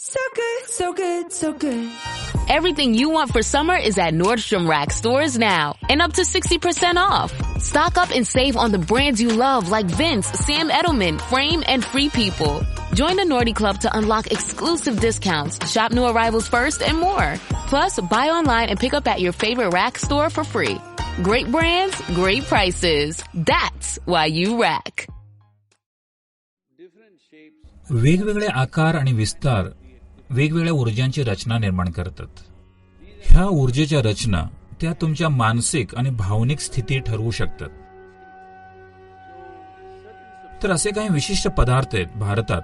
So good, so good, so good. Everything you want for summer is at Nordstrom Rack stores now and up to 60% off. Stock up and save on the brands you love like Vince, Sam Edelman, Frame, and Free People. Join the Nordy Club to unlock exclusive discounts, shop new arrivals first, and more. Plus, buy online and pick up at your favorite Rack store for free. Great brands, great prices. That's why you Rack. वेगवेगळे आकार आणि विस्तार वेगवेगळ्या ऊर्जांची रचना निर्माण करतात. ह्या ऊर्जेच्या रचना त्या तुमच्या मानसिक आणि भावनिक स्थिती ठरवू शकतात. तर असे काही विशिष्ट पदार्थ आहेत भारतात.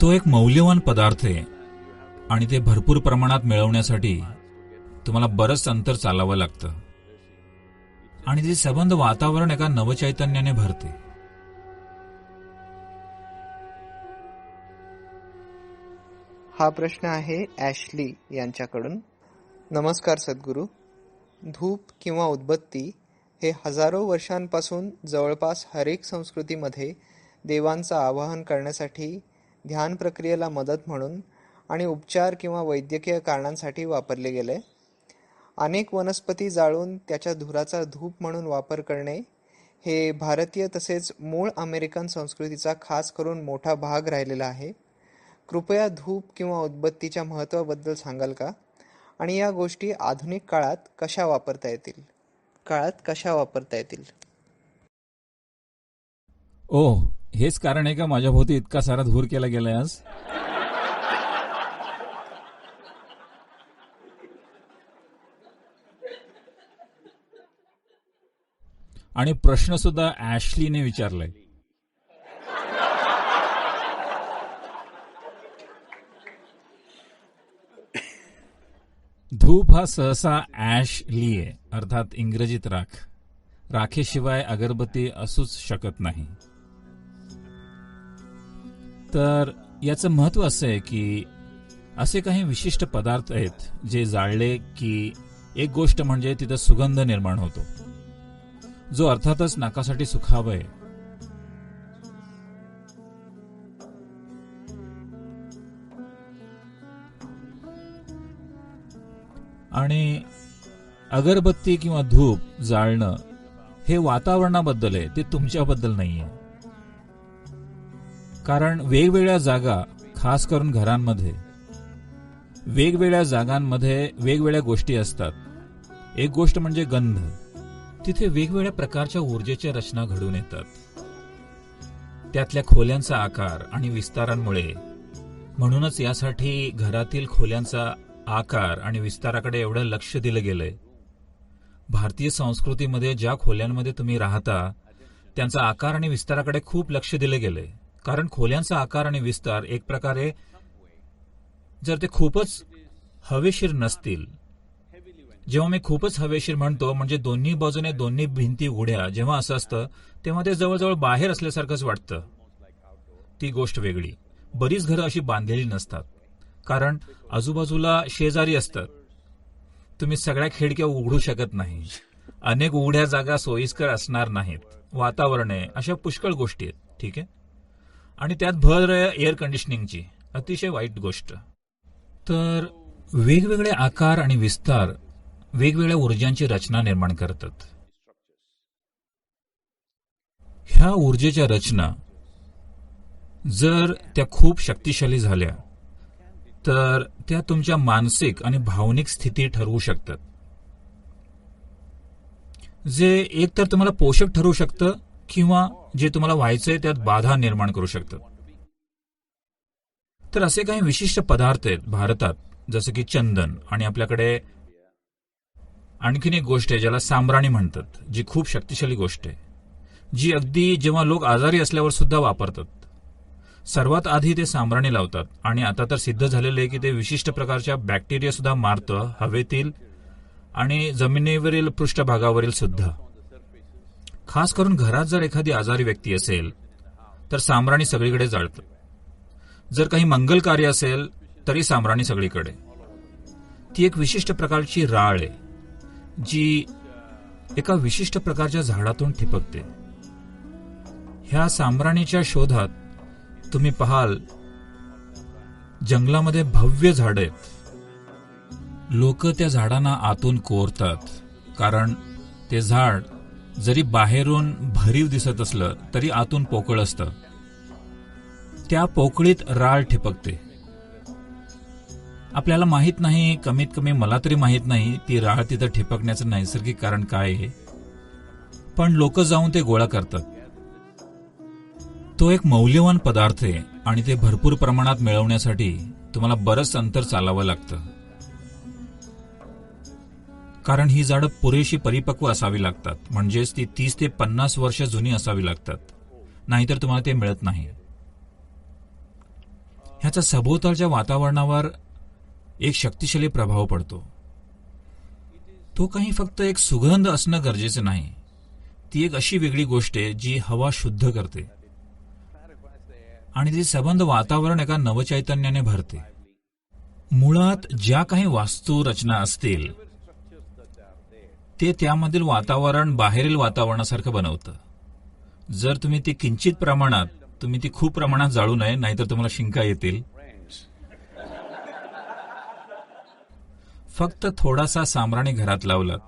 तो एक मौल्यवान पदार्थ आहे आणि ते भरपूर प्रमाणात मिळवण्यासाठी तुम्हाला बरंच अंतर चालावं लागतं आणि ते सबंध वातावरण एका नवचैतन्याने भरते. हा प्रश्न आहे ॲशली यांच्याकडून. नमस्कार सद्गुरू. धूप किंवा उदबत्ती हे हजारो वर्षांपासून जवळपास हरेक संस्कृतीमध्ये देवांचं आवाहन करण्यासाठी, ध्यान प्रक्रियेला मदत म्हणून आणि उपचार किंवा वैद्यकीय कारणांसाठी वापरले गेले. अनेक वनस्पती जाळून त्याच्या धुराचा धूप म्हणून वापर करणे हे भारतीय तसेच मूळ अमेरिकन संस्कृतीचा खास करून मोठा भाग राहिलेला आहे. कृपया धूप किंवा उदबत्तीच्या महत्त्वाबद्दल सांगाल का? आणि या गोष्टी आधुनिक काळात कशा वापरता येतील? ओह, हेच कारण आहे का माझ्या भोवती इतका सारा धूर केला गेलाय आज? आणि प्रश्न सुद्धा ॲशलीने विचारलाय. धूप हा सहसा ॲशली आहे, अर्थात इंग्रजीत राख. राखेशिवाय अगरबत्ती असूच शकत नाही. तर याचं महत्व असं आहे की असे काही विशिष्ट पदार्थ आहेत जे जाळले की एक गोष्ट म्हणजे तिथं सुगंध निर्माण होतो, जो अर्थातच नाकासाठी सुखावह आहे. आणि अगरबत्ती किंवा धूप जाळणं हे वातावरणाबद्दल आहे, ते तुमच्याबद्दल नाहीये. कारण वेगवेगळ्या जागा, खास करून घरांमध्ये वेगवेगळ्या जागांमध्ये वेगवेगळ्या गोष्टी असतात. एक गोष्ट म्हणजे गंध. तिथे वेगवेगळ्या प्रकारच्या ऊर्जेच्या रचना घडून येतात. त्यातल्या खोल्यांचा आकार आणि विस्तारांमुळे. म्हणूनच यासाठी घरातील खोल्यांचा आकार आणि विस्ताराकडे एवढं लक्ष दिलं गेलंय. भारतीय संस्कृतीमध्ये ज्या खोल्यांमध्ये तुम्ही राहता त्यांचा आकार आणि विस्ताराकडे खूप लक्ष दिलं गेलंय. कारण खोल्यांचा आकार आणि विस्तार एक प्रकारे जर ते खूपच हवेशीर नसतील, जेव्हा मी खूपच हवेशीर म्हणतो म्हणजे दोन्ही बाजूने दोन्ही भिंती उघड्या, जेव्हा असं असतं तेव्हा ते जवळजवळ बाहेर असल्यासारखंच वाटतं. ती गोष्ट वेगळी. बरीच घरं अशी बांधलेली नसतात कारण आजूबाजूला शेजारी असतात. तुम्ही सगळ्या खिडक्या उघडू शकत नाही. अनेक उघड्या जागा सोयीस्कर असणार नाहीत. वातावरण आहे, अशा पुष्कळ गोष्टी आहेत. ठीक आहे. आणि त्यात भर एअर कंडिशनिंगची, अतिशय वाईट गोष्ट. तर वेगवेगळे आकार आणि विस्तार वेगवेगळ्या ऊर्जांची रचना निर्माण करतात. ह्या ऊर्जेच्या रचना जर त्या खूप शक्तिशाली झाल्या तर त्या तुमच्या मानसिक आणि भावनिक स्थिती ठरवू शकतात, जे एकतर तुम्हाला पोषक ठरवू शकतं किंवा जे तुम्हाला व्हायचंय त्यात बाधा निर्माण करू शकतात. तर असे काही विशिष्ट पदार्थ आहेत भारतात, जसं की चंदन. आणि आपल्याकडे आणखीन एक गोष्ट आहे ज्याला सांब्राणी म्हणतात, जी खूप शक्तिशाली गोष्ट आहे, जी अगदी जेव्हा लोक आजारी असल्यावर सुद्धा वापरतात. सर्वात आधी ते सांब्राणी लावतात आणि आता तर सिद्ध झालेलं आहे की ते विशिष्ट प्रकारच्या बॅक्टेरिया सुद्धा मारतं, हवेतील आणि जमिनीवरील पृष्ठभागावरील सुद्धा. खास करून घरात जर एखादी आजारी व्यक्ती असेल तर सांब्राणी सगळीकडे जाळतं. जर काही मंगल कार्य असेल तरी सांब्राणी सगळीकडे. ती एक विशिष्ट प्रकारची राळ आहे जी एका विशिष्ट प्रकारच्या झाडातून ठिपकते. ह्या सांब्राणीच्या शोधात तुम्ही पाहाल जंगलामध्ये भव्य झाड आहेत. लोक त्या झाडांना आतून कोरतात, कारण ते झाड जरी बाहेरून भरीव दिसत असलं तरी आतून पोकळ असतं. त्या पोकळीत राळ ठिपकते. आपल्याला माहित नाही, कमीत कमी मला तरी माहित नाही, ती राळ तिथं ठिपकण्याचं नैसर्गिक कारण काय आहे. पण लोक जाऊन ते गोळा करतात. तो एक मौल्यवान पदार्थ आहे आणि ते भरपूर प्रमाणात मिळवण्यासाठी तुम्हाला बरंच अंतर चालावं लागतं. कारण ही झाडं पुरेशी परिपक्व असावी लागतात, म्हणजेच ती 30 ते 50 वर्ष जुनी असावी लागतात, नाहीतर तुम्हाला ते मिळत नाही. ह्याचा सभोवतालच्या वातावरणावर एक शक्तिशाली प्रभाव पडतो. तो काही फक्त एक सुगंध असणं गरजेचं नाही, ती एक अशी वेगळी गोष्ट आहे जी हवा शुद्ध करते आणि ती सबंध वातावरण एका नवचैतन्याने भरते. मुळात ज्या काही वास्तू रचना असतील ते त्यामधील वातावरण बाहेरील वातावरणासारखं बनवतं. जर तुम्ही ती किंचित प्रमाणात, तुम्ही ती खूप प्रमाणात जाळू नये, नाहीतर तुम्हाला शिंका येतील. फक्त थोडासा सामराणी घरात लावलात,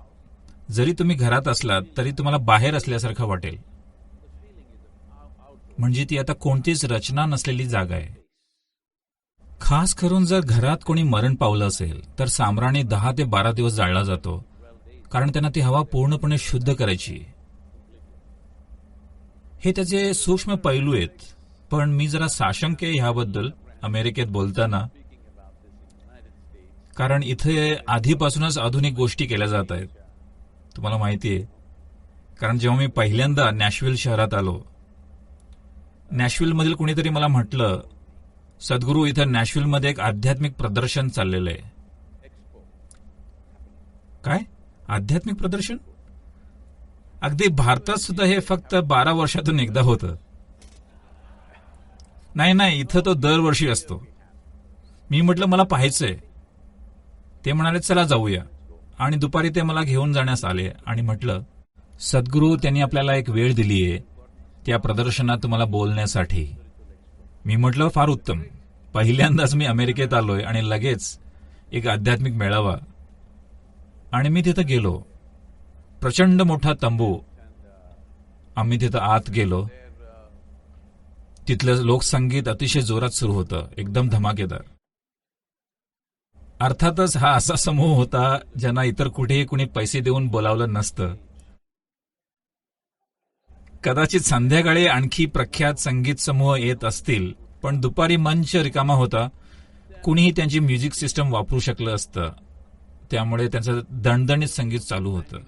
जरी तुम्ही घरात असलात तरी तुम्हाला बाहेर असल्यासारखं वाटेल. म्हणजे ती आता कोणतीच रचना नसलेली जागा आहे. खास करून जर घरात कोणी मरण पावलं असेल तर सामराणी 10 ते 12 दिवस जाळला जातो, कारण त्यांना ती हवा पूर्णपणे शुद्ध करायची. हे त्याचे सूक्ष्म पैलू आहेत. पण मी जरा साशंक आहे ह्याबद्दल अमेरिकेत बोलताना, कारण इथे आधीपासूनच आधुनिक गोष्टी केल्या जात आहेत. तुम्हाला माहिती आहे, कारण जेव्हा मी पहिल्यांदा नॅशव्हिल शहरात आलो, नॅशव्हिलमधील कुणीतरी मला म्हटलं, सद्गुरू, इथं नॅशव्हिलमध्ये एक आध्यात्मिक प्रदर्शन चाललेलं आहे. काय आध्यात्मिक प्रदर्शन? अगदी भारतात सुद्धा हे फक्त 12 वर्षातून एकदा होतं. नाही, इथं तो दरवर्षी असतो. मी म्हटलं मला पाहायचंय. ते म्हणाले चला जाऊया, आणि दुपारी ते मला घेऊन जाण्यास आले आणि म्हटलं, सद्गुरू, त्यांनी आपल्याला एक वेळ दिलीये त्या प्रदर्शनात तुम्हाला बोलण्यासाठी. मी म्हटलं फार उत्तम, पहिल्यांदाच मी अमेरिकेत आलोय आणि लगेच एक आध्यात्मिक मेळावा. आणि मी तिथं गेलो. प्रचंड मोठा तंबू. आम्ही तिथं आत गेलो. तिथलं लोकसंगीत अतिशय जोरात सुरू होतं, एकदम धमाकेदार. अर्थातच हा असा समूह होता ज्यांना इतर कुठेही कुणी पैसे देऊन बोलावलं नसतं. कदाचित संध्याकाळी आणखी प्रख्यात संगीत समूह येत असतील, पण दुपारी मंच रिकामा होता. कुणीही त्यांची म्युझिक सिस्टम वापरू शकलं असतं, त्यामुळे त्यांचं दणदणीत संगीत चालू होतं.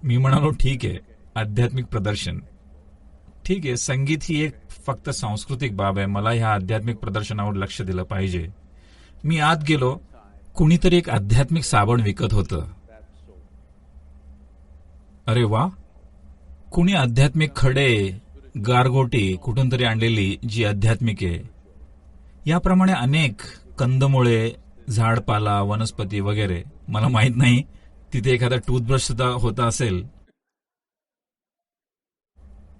मी म्हणालो ठीक आहे, आध्यात्मिक प्रदर्शन ठीक आहे. संगीत ही एक फक्त सांस्कृतिक बाब आहे, मला ह्या आध्यात्मिक प्रदर्शनावर लक्ष दिलं पाहिजे. मी आत गेलो. कुणीतरी एक आध्यात्मिक साबण विकत होतं. अरे वा, कुणी आध्यात्मिक खडे, गारगोटी कुठून तरी आणलेली जी आध्यात्मिक आहे. याप्रमाणे अनेक कंदमुळे, झाडपाला, वनस्पती वगैरे. मला माहित नाही तिथे एखादा टूथब्रश सुद्धा होता असेल.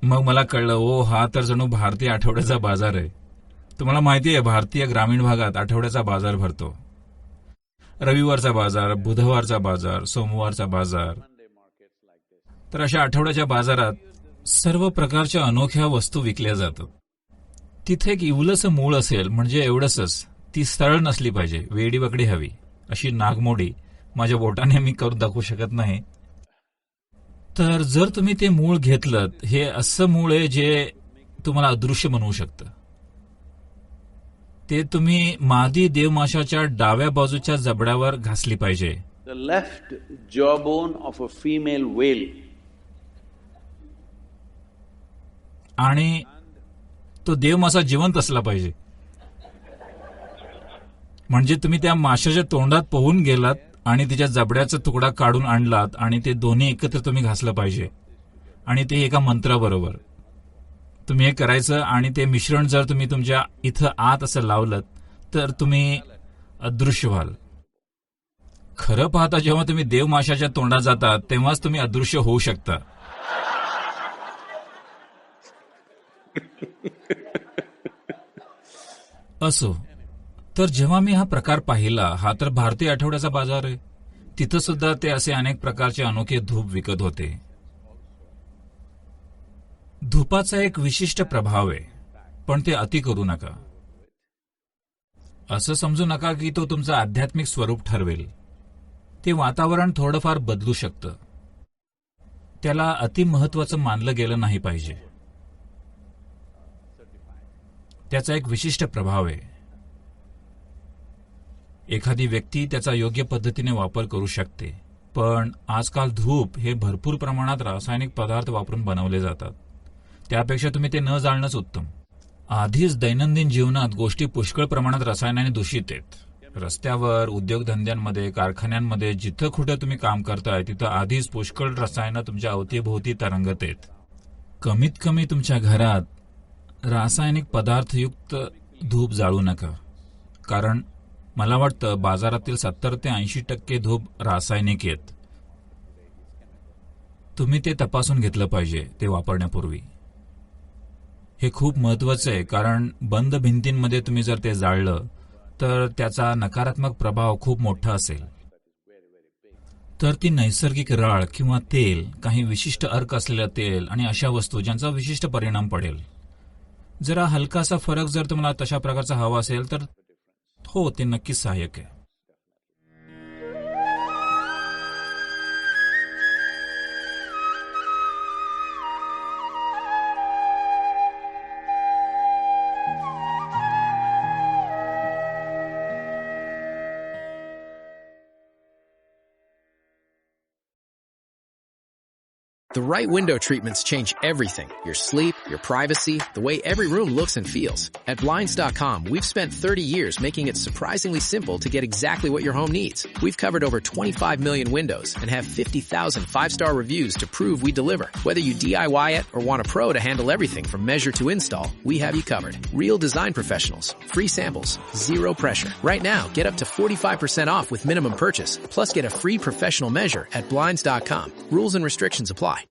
मग मला कळलं, ओ हा तर जणू भारतीय आठवड्याचा बाजार आहे. तुम्हाला माहिती आहे, भारतीय ग्रामीण भागात आठवड्याचा बाजार भरतो. रविवारचा बाजार, बुधवारचा बाजार, सोमवारचा बाजार. तर अशा आठवड्याच्या बाजारात सर्व प्रकारच्या अनोख्या वस्तू विकल्या जातात. तिथे एक इवलंसं मूळ असेल, म्हणजे एवढंच. ती सरळ नसली पाहिजे, वेडीवाकडी हवी. अशी नागमोडी माझ्या बोटाने मी करून दाखवू शकत नाही. तर जर तुम्ही ते मूळ घेतलं, हे असं मूळ आहे जे तुम्हाला अदृश्य बनवू शकतं. ते तुम्ही मादी देवमाशाच्या डाव्या बाजूच्या जबड्यावर घासली पाहिजे. The left jawbone of a female whale. आणि तो देवमासा जिवंत असला पाहिजे. म्हणजे तुम्ही त्या माशाच्या तोंडात पोहून गेलात आणि तिच्या जबड्याचा तुकडा काढून आणलात आणि ते दोन्ही एकत्र तुम्ही घासलं पाहिजे. आणि ते एका मंत्राबरोबर तुम्ही हे करायचं. आणि ते मिश्रण जर तुम्ही तुमच्या इथं आत असं लावलं तर तुम्ही अदृश्य व्हाल. खरं पाहता जेव्हा तुम्ही देवमाशाच्या तोंडात जाता तेव्हाच तुम्ही अदृश्य होऊ शकता. असो, तर जेव्हा मी हा प्रकार पाहिला, हा तर भारतीय आठवड्याचा बाजार आहे, तिथं सुद्धा ते असे अनेक प्रकारचे अनोखे धूप विकत होते. धूपाचा एक विशिष्ट प्रभाव आहे, पण ते अति करू नका. असं समजू नका की तो तुमचं आध्यात्मिक स्वरूप ठरवेल. ते वातावरण थोडंफार बदलू शकतं. त्याला अति महत्वाचं मानलं गेलं नाही पाहिजे. त्याचा एक विशिष्ट प्रभाव आहे. एखादी व्यक्ती त्याचा योग्य पद्धतीने वापर करू शकते, पण आजकाल धूप हे भरपूर प्रमाणात रासायनिक पदार्थ वापरून बनवले जातात. त्यापेक्षा तुम्ही ते न जाळणंच उत्तम. आधीच दैनंदिन जीवनात गोष्टी पुष्कळ प्रमाणात रसायनाने दूषित आहेत. रस्त्यावर, उद्योगधंद्यांमध्ये, कारखान्यांमध्ये जिथं कुठं तुम्ही काम करताय तिथं आधीच पुष्कळ रसायनं तुमच्या अवतीभोवती तरंगत आहेत. कमीत कमी तुमच्या घरात रासायनिक पदार्थयुक्त धूप जाळू नका, कारण मला वाटतं बाजारातील 70 ते 80% धूप रासायनिक आहेत. तुम्ही ते तपासून घेतलं पाहिजे ते वापरण्यापूर्वी. हे खूप महत्वाचं आहे, कारण बंद भिंतींमध्ये तुम्ही जर ते जाळलं तर त्याचा नकारात्मक प्रभाव खूप मोठा असेल. तर ती नैसर्गिक राळ किंवा तेल, काही विशिष्ट अर्क असलेलं तेल आणि अशा वस्तू ज्यांचा विशिष्ट परिणाम पडेल. जरा हलकासा फरक जर तुम्हाला तशा प्रकारचा हवा असेल तर हो, ते नक्कीच सहाय्यक आहे. The right window treatments change everything. Your sleep, your privacy, the way every room looks and feels. At Blinds.com, we've spent 30 years making it surprisingly simple to get exactly what your home needs. We've covered over 25 million windows and have 50,000 five-star reviews to prove we deliver. Whether you DIY it or want a pro to handle everything from measure to install, we have you covered. Real design professionals, free samples, zero pressure. Right now, get up to 45% off with minimum purchase, plus get a free professional measure at Blinds.com. Rules and restrictions apply.